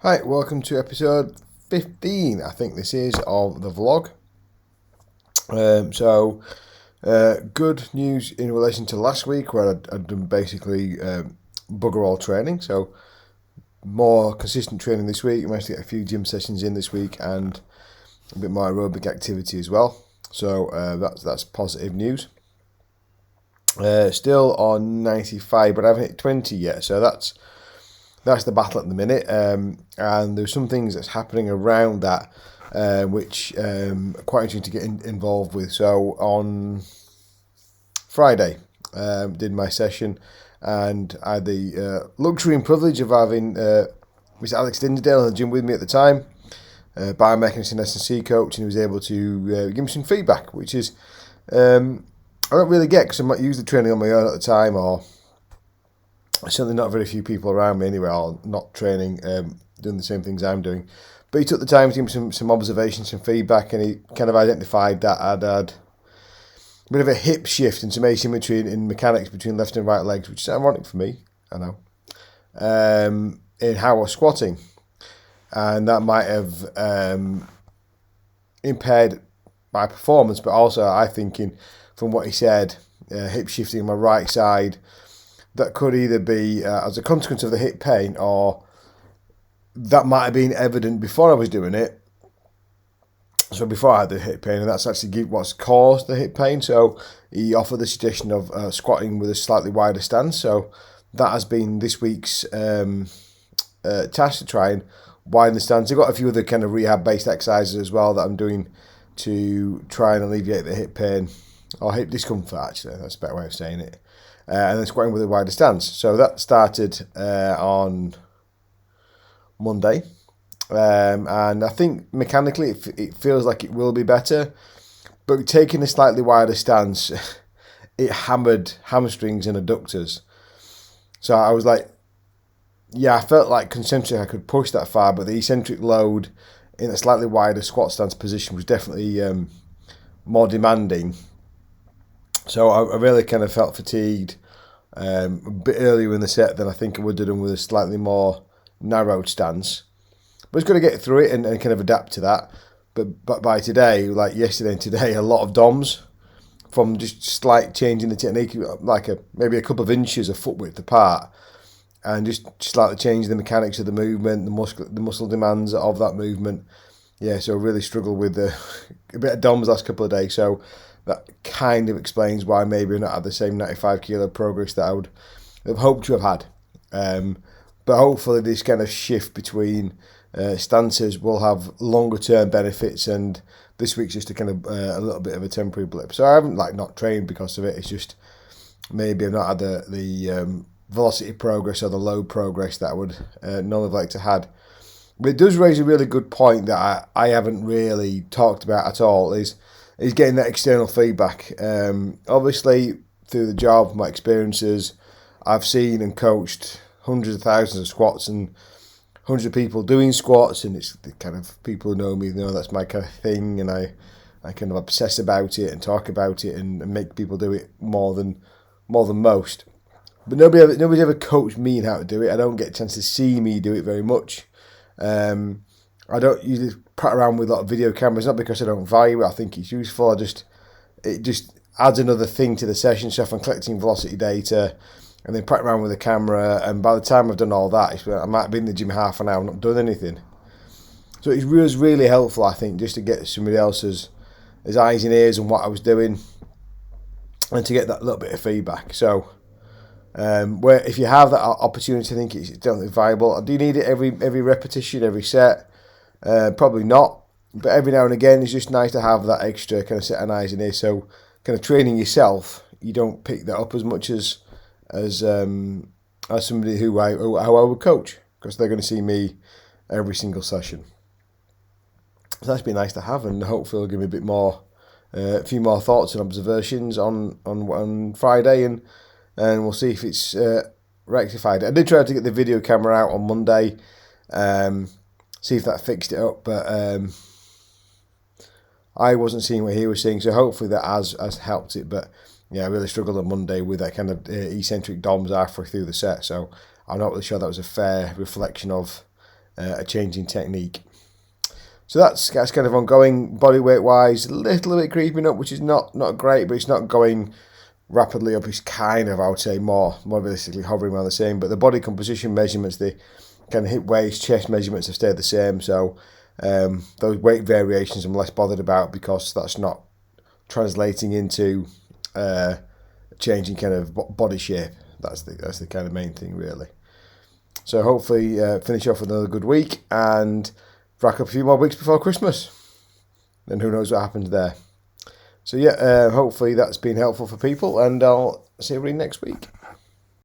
Hi, welcome to episode 15, I think this is, of the vlog. Good news in relation to last week where I'd done basically bugger all training. So, more consistent training this week. I managed to get a few gym sessions in this week and a bit more aerobic activity as well. So, that's positive news. Still on 95, but I haven't hit 20 yet. So, that's the battle at the minute, and there's some things that's happening around that which are quite interesting to get involved with. So on Friday, did my session, and I had the luxury and privilege of having Mr. Alex Dinderdale in the gym with me at the time, biomechanist and S&C coach, and he was able to give me some feedback, which is I don't really get because I'm not used to training on my own at the time, or certainly not very few people around me anyway, or not training, doing the same things I'm doing. But he took the time to give me some observations, some feedback, and he kind of identified that I'd had a bit of a hip shift and some asymmetry in mechanics between left and right legs, which is ironic for me, I know, in how I was squatting. And that might have impaired my performance, but also I thinking from what he said, hip shifting on my right side, that could either be as a consequence of the hip pain, or that might have been evident before I was doing it. So before I had the hip pain, and that's actually what's caused the hip pain. So he offered the suggestion of squatting with a slightly wider stance. So that has been this week's task, to try and widen the stance. I've got a few other kind of rehab-based exercises as well that I'm doing to try and alleviate the hip pain, or hip discomfort actually, that's a better way of saying it. And then squatting with a wider stance. So that started on Monday. And I think mechanically it feels like it will be better. But taking a slightly wider stance, it hammered hamstrings and adductors. So I was like, yeah, I felt like concentrically I could push that far, but the eccentric load in a slightly wider squat stance position was definitely more demanding. So I really kind of felt fatigued a bit earlier in the set than I think I would have done with a slightly more narrowed stance. But it's got to get through it and kind of adapt to that. But by today, like yesterday and today, a lot of DOMs from just slight change in the technique, like maybe a couple of inches of foot width apart, and just slightly change the mechanics of the movement, the muscle demands of that movement. Yeah, so I really struggled with a bit of DOMs last couple of days. So that kind of explains why maybe not had the same 95 kilo progress that I would have hoped to have had. But hopefully this kind of shift between stances will have longer term benefits, and this week's just a kind of a little bit of a temporary blip. So I haven't not trained because of it. It's just maybe I've not had the velocity progress or the load progress that I would normally have liked to had. But it does raise a really good point that I haven't really talked about at all, is getting that external feedback. Obviously, through the job, my experiences, I've seen and coached hundreds of thousands of squats and hundreds of people doing squats, and it's the kind of people who know me know that's my kind of thing, and I kind of obsess about it and talk about it and make people do it more than most. But nobody's ever coached me in how to do it. I don't get a chance to see me do it very much. I don't usually pat around with a lot of video cameras, not because I don't value it. I think it's useful. It just adds another thing to the session. So if I'm collecting velocity data and then pat around with a camera, and by the time I've done all that, I might be in the gym half an hour, not done anything. So it was really helpful, I think, just to get somebody else's eyes and ears on what I was doing, and to get that little bit of feedback. So where if you have that opportunity, I think it's definitely viable. Do you need it every repetition, every set? Probably not, but every now and again it's just nice to have that extra kind of set of eyes in here. So kind of training yourself, you don't pick that up as much as somebody who I would coach, because they're going to see me every single session. So that's been nice to have, and hopefully it'll give me a bit more, a few more thoughts and observations on Friday, and we'll see if it's rectified. I did try to get the video camera out on Monday, see if that fixed it up, but I wasn't seeing what he was seeing, so hopefully that has helped it. But yeah, I really struggled on Monday with that kind of eccentric DOMs halfway through the set, so I'm not really sure that was a fair reflection of a change in technique. So that's kind of ongoing. Body weight wise, a little bit creeping up, which is not great, but it's not going rapidly up. It's kind of, I would say, more realistically hovering around the same. But the body composition measurements, the kind of hip, waist, chest measurements have stayed the same. So those weight variations I'm less bothered about, because that's not translating into changing kind of body shape. That's the kind of main thing, really. So hopefully finish off with another good week and rack up a few more weeks before Christmas. And who knows what happens there. So yeah, hopefully that's been helpful for people, and I'll see everybody next week.